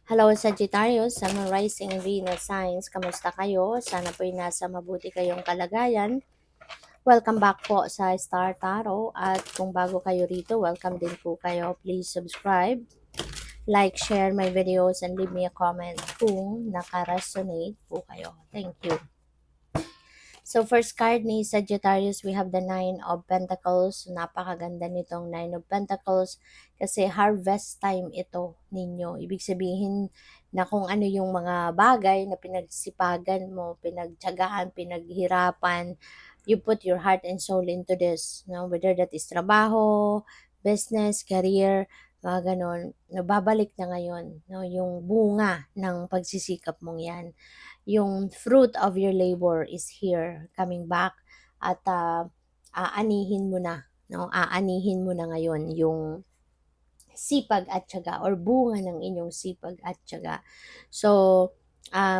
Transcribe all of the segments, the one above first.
Hello Sagittarius, Sun, Rising, Venus Signs, kamusta kayo? Sana po'y nasa mabuti kayong kalagayan. Welcome back po sa Star Tarot at kung bago kayo rito, welcome din po kayo. Please subscribe, like, share my videos and leave me a comment kung naka-resonate po kayo. Thank you. So first card ni Sagittarius, we have the Nine of Pentacles. Napakaganda nitong Nine of Pentacles kasi harvest time ito ninyo. Ibig sabihin na kung ano yung mga bagay na pinagsipagan mo, pinagtiyagaan, pinaghirapan, you put your heart and soul into this. No? Whether that is trabaho, business, career, mga ganon. Nababalik na ngayon no? Yung bunga ng pagsisikap mong yan, yung fruit of your labor is here, coming back, at aanihin mo na, no? Aanihin mo na ngayon yung sipag at tiyaga or bunga ng inyong sipag at tiyaga. So,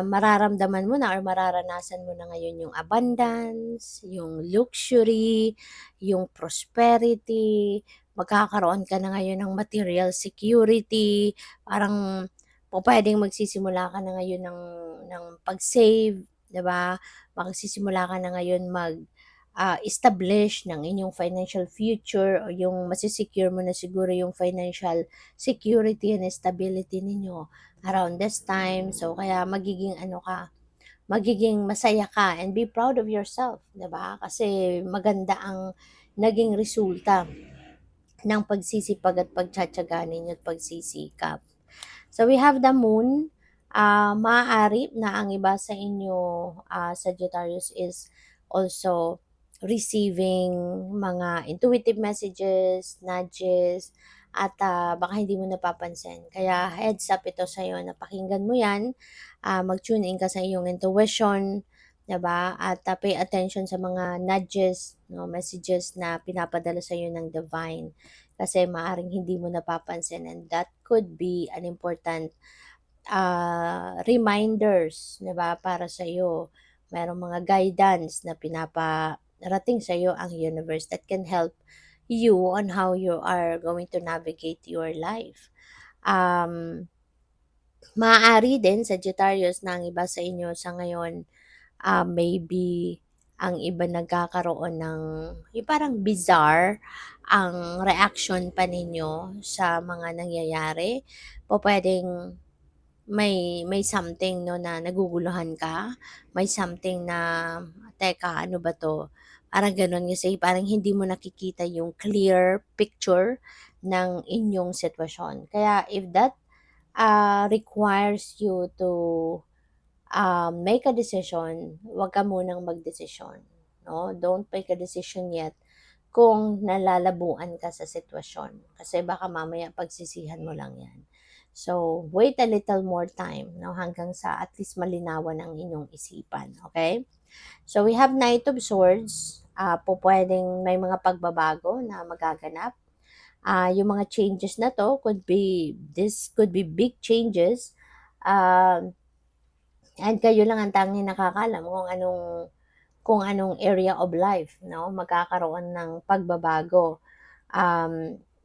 mararamdaman mo na or mararanasan mo na ngayon yung abundance, yung luxury, yung prosperity, magkakaroon ka na ngayon ng material security, parang pwedeng magsisimula ka na ngayon ng pag-save, 'di ba? Magsisimula ka na ngayon establish ng inyong financial future o yung masisecure mo na siguro yung financial security and stability ninyo around this time. So, kaya magiging masaya ka and be proud of yourself, 'di ba? Kasi maganda ang naging resulta ng pagsisipag at pagtsatsaga ninyo at pagsisikap. So, we have the moon. Maaari na ang iba sa inyo, Sagittarius, is also receiving mga intuitive messages, nudges, at baka hindi mo napapansin. Kaya heads up ito sa iyo na pakinggan mo yan, mag-tune in ka sa iyong intuition, 'di ba? At pay attention sa mga nudges, no, messages na pinapadala sa iyo ng divine. Kasi maaring hindi mo napapansin and that could be an important reminders, 'di ba, para sa iyo. Merong mga guidance na pinaparating sa iyo ang universe that can help you on how you are going to navigate your life. Um, Maaari din, Sagittarius, na ang iba sa inyo sa ngayon, maybe ang iba nagkakaroon ng yung parang bizarre ang reaction pa ninyo sa mga nangyayari. Pwedeng may something 'no na naguguluhan ka, may something na, "Teka, ano ba 'to?" Parang gano'n kasi parang hindi mo nakikita yung clear picture ng inyong sitwasyon. Kaya if that, requires you to, make a decision, huwag ka munang magdesisyon, 'no? Don't make a decision yet kung nalalabuan ka sa sitwasyon. Kasi baka mamaya pagsisihan mo lang 'yan. So, wait a little more time, no, hanggang sa at least malinawan ang inyong isipan, okay? So, we have Knight of Swords. Pwedeng may mga pagbabago na magaganap. Yung mga changes na to this could be big changes. Um, and kayo lang ang tanging nakakaalam kung anong area of life, no, magkakaroon ng pagbabago.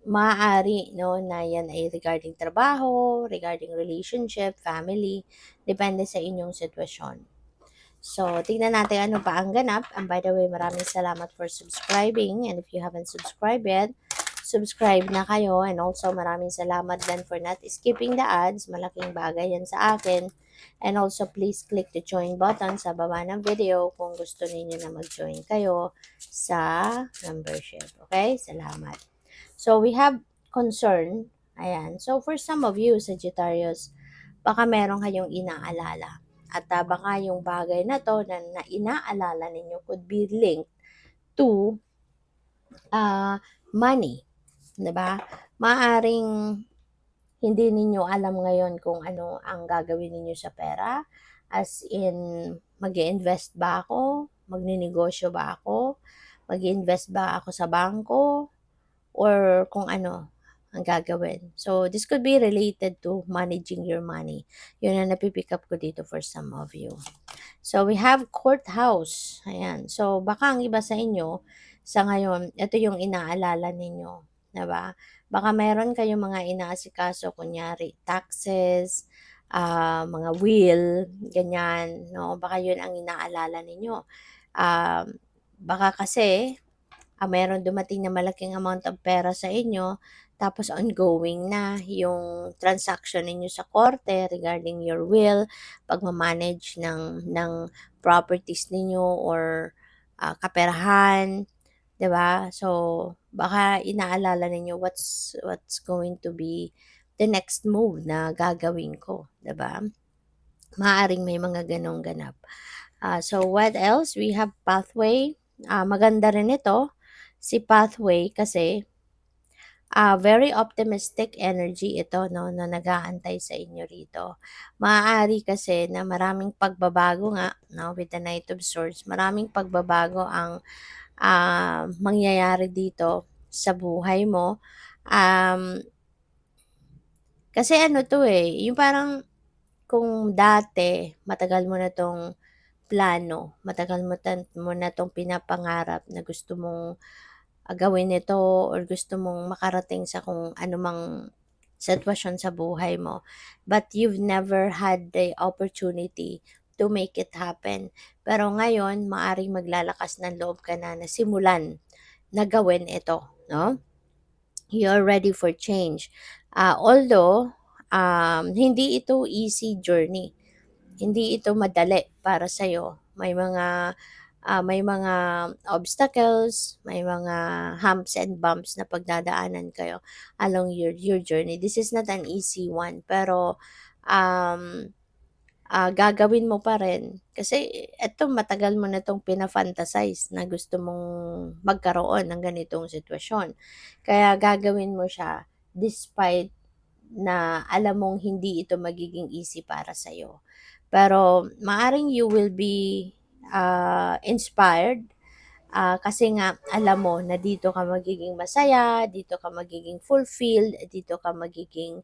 Maaari, no, na yan ay regarding trabaho, regarding relationship, family, depende sa inyong sitwasyon. So, tingnan natin ano pa ang ganap. And by the way, maraming salamat for subscribing. And if you haven't subscribed yet, subscribe na kayo. And also, maraming salamat din for not skipping the ads. Malaking bagay yan sa akin. And also, please click the join button sa baba ng video kung gusto niyo na mag-join kayo sa membership. Okay? Salamat. So, we have concern. Ayan. So, for some of you, Sagittarius, baka meron kayong inaalala. At baka yung bagay na to na inaalala ninyo could be linked to money. 'Di ba? Maaring hindi ninyo alam ngayon kung ano ang gagawin ninyo sa pera. As in, mag-invest ba ako? Magninegosyo ba ako? Mag-invest ba ako sa bangko? Or kung ano ang gagawin. So, this could be related to managing your money. Yun ang napipick up ko dito for some of you. So, we have courthouse. Ayan. So, baka ang iba sa inyo, sa ngayon, ito yung inaalala ninyo. 'di ba? Baka meron kayong mga inaasikaso kunyari taxes, mga will, ganyan, 'no? Baka 'yun ang inaalala ninyo. Um, Baka kasi, meron dumating na malaking amount of pera sa inyo, tapos ongoing na yung transaction ninyo sa korte regarding your will, pagma-manage ng properties ninyo or, kaperahan, 'di ba? So, baka inaalala ninyo what's going to be the next move na gagawin ko, 'di ba? Maaaring may mga gano'ng ganap. So what else? We have pathway. Maganda rin ito, si pathway kasi very optimistic energy ito 'no, na nag-aantay sa inyo rito. Maaari kasi na maraming pagbabago nga 'no, with the Knight of Swords, maraming pagbabago ang, mangyayari dito sa buhay mo. Um, Kasi ano 'to, yung parang kung dati matagal mo na 'tong plano, matagal mo na 'tong pinapangarap na gusto mong, gawin ito or gusto mong makarating sa kung anumang sitwasyon sa buhay mo, but you've never had the opportunity to make it happen. Pero ngayon maaring maglalakas ng loob ka na na simulan na gawin ito, 'no? You're ready for change. Although, hindi ito easy journey. Hindi ito madali para sa'yo. May mga obstacles, may mga humps and bumps na pagdadaanan kayo along your journey. This is not an easy one, pero, um, gagawin mo pa rin. Kasi eto matagal mo na 'tong pina-fantasize na gusto mong magkaroon ng ganitong sitwasyon. Kaya gagawin mo siya despite na alam mong hindi ito magiging easy para sa'yo. Pero maaring you will be, inspired, kasi nga alam mo na dito ka magiging masaya, dito ka magiging fulfilled, dito ka magiging,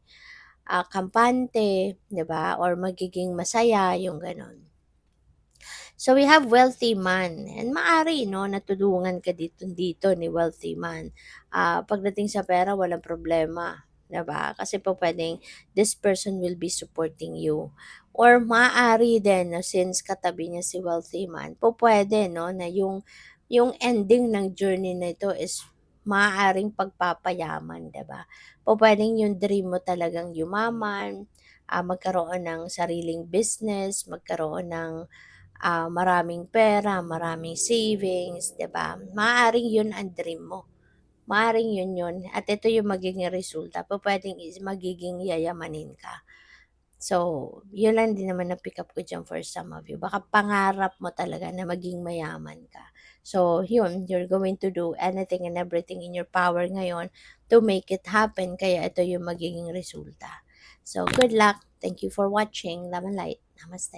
kampante, 'di ba, or magiging masaya, yung gano'n. So we have wealthy man and maaari 'no, natulungan ka dito ni wealthy man. Pagdating sa pera walang problema, 'di ba? Kasi po puwedeng this person will be supporting you or maaari din na since katabi niya si wealthy man, pupuwede 'no, na yung ending ng journey na ito is maaaring pagpapayaman, 'di ba? Pupuwedeng yung dream mo talagang yumaman, magkaroon ng sariling business, magkaroon ng maraming pera, maraming savings, 'di ba? Maaaring 'yun ang dream mo. Maaaring 'yun at ito yung magiging resulta, pupuwedeng is magiging yayamanin ka. So, 'yun lang din naman na-pick up ko diyan for some of you. Baka pangarap mo talaga na maging mayaman ka. So, 'yun, you're going to do anything and everything in your power ngayon to make it happen, kaya ito yung magiging resulta. So, good luck. Thank you for watching. Love and light. Namaste.